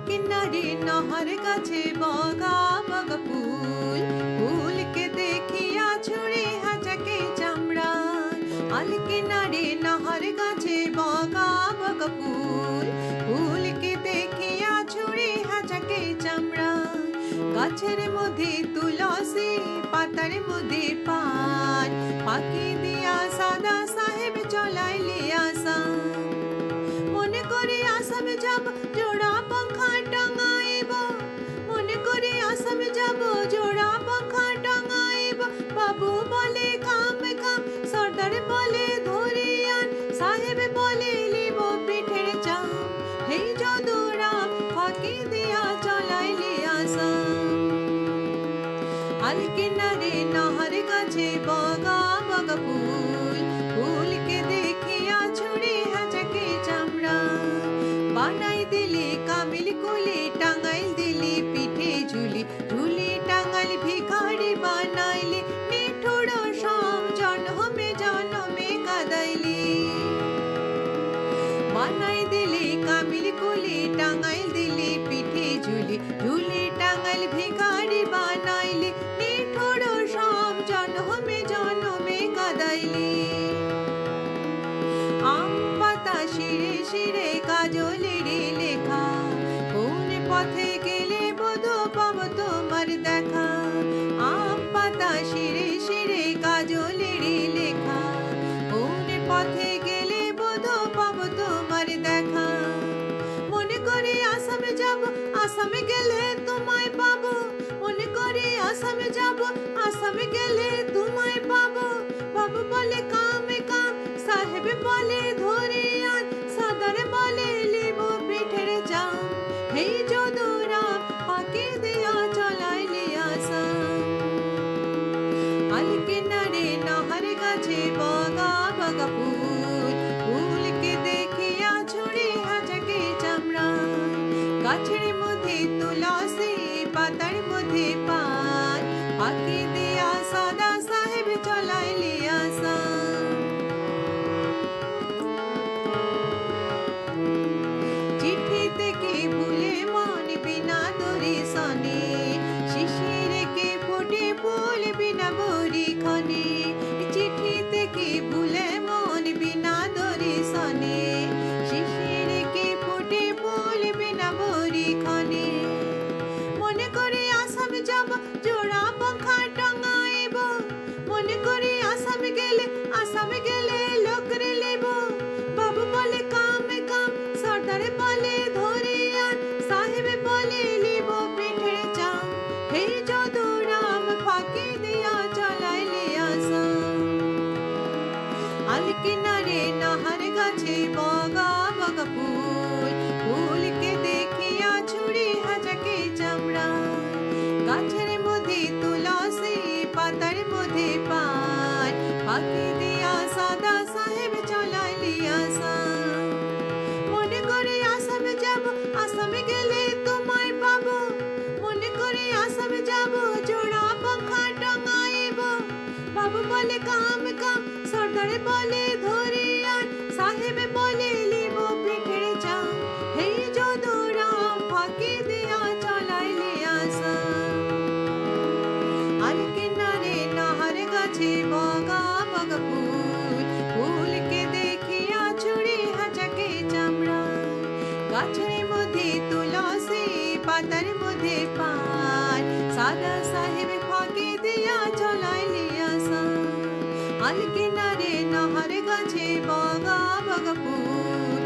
কিনারে নহর গাছে বগা বগা ফুল, ফুলকে দেখিয়া ছুড়ে হাজাকে চামড়া। আল কিনারে নহর গাছে বগা বগা ফুল, ফুলকে দেখিয়া ছুড়ে হাজাকে চামড়া। গাছের মধ্যে তুলসী, পাতার মধ্যে পান, পাখি দিয়া সাদা সাহেব চলাইলে আসা। মনে করে আসাম যাব, জোড়া পাখা টাঙাইব। মনে করে আসাম যাব, জোড়া পাখা টাঙাইব। বাবু বলে কাম কাম, সর্দার বলে ধরে আন, সাহেব বলে লিব পিঠের চাম। হেই যদুরাম ফাঁকি দিয়া চলাইলে আসা। আল কিনারে নহর গাছে বগা বগা ফুল, ফুলকে দেখিয়া ছুড়ে হাজাকে চামড়া। বানাই দিলে কামিল কোলে, টাঙ্গাইল দিলে পিঠে ঝুলি, ঝুলি টাঙ্গাইল ভিখারি বানাইলে। নিঠুর সব জন্মে জন্মে কাদাইলি। বানাই দিলে কামিল কোলে, টাঙ্গাইল দিলে পিঠে ঝুলি, ঝুলি টাঙ্গাইল ভিখারি বানাইলে। নিঠুর সব জন্মে জন্মে কাদাইলি। আম পাতা শিরে শিরে কাজলের লেখা, কোন পথে গেলে বধু পাব তোমার দেখা। আম পাতা শিরে শিরে কাজলের লেখা, কোন পথে গেলে বধু পাব তোমার দেখা। মনে করে আসামে যাব, আসামে গেলে তোমায় পাবো। মনে করে আসামে যাব, আসামে গেলে তোমায় পাবো। বাবু বলে কামে কাম, সাহেব বলে ধরে আন, সর্দার বলে লিব পিঠের চাম। হেই যদুরাম ফাঁকি দিয়া চলাইলে আসা। আল কিনারে নহর গাছে বগা বগা ফুল, ফুলকে দেখিয়া ছুড়ে হাজাকে চামড়া। গাছের মধ্যে তুলসী, পাতার মধ্যে পান, ফাঁকি দিয়া সাদা সাহেব চলাইলে আসা। চিঠি থেকে ভুলে মন বিনা দরে সনে, শিশিরে কে ফোটে ফুল বিনা বরি খনে। চিঠি থেকে ভুলে মন বিনা দরে সনে, শিশিরে কে ফোটে ফুল বিনা বরি খনে। মনে করে আসাম যাব, জোড়া পাখা টাঙাইব। মনে করে আসাম গেলে লোকরে লেব। বাবু বলে কামে কাম, সর্দার বলে ধরে আন, সাহেব বলে লিব পিঠের চাম। হেই যদুরাম ফাঁকি দিয়া চলাইলে আসা। আল কিনারে নহর গাছে বগা বগা ফুল, ফুলকে দেখিয়া ছুড়ে হাজাকে চামড়া। গাছের মধ্যে তুলসী, পাতার মধ্যে পান, ফাঁকি দিয়া সাদা সাহেব চলাইলে আসা। মনে করে আসামে যাব, আসামে গেলে তোমায় পাবো। মনে করে আসামে যাব, জোড়া পাখা টাঙাইব। বাবু বলে কাম কাম, সর্দার বলে ধরে আন, সাহেব বলে লিব পিঠের চাম। হেই যদুরাম ফাঁকি দিয়া চলাইলে আসা। আল কিনারে নহর গাছে বগা বগা ফুল, ফুলকে দেখিয়া ছুড়ে হাজাকে চামড়া। গাছের মধ্যে তুলসী, পাতার মধ্যে পান, সাদা সাহেব ফাঁকি দিয়া চলাইলে আসা। আল কিনারে নহর গাছে বগা বগা ফুল,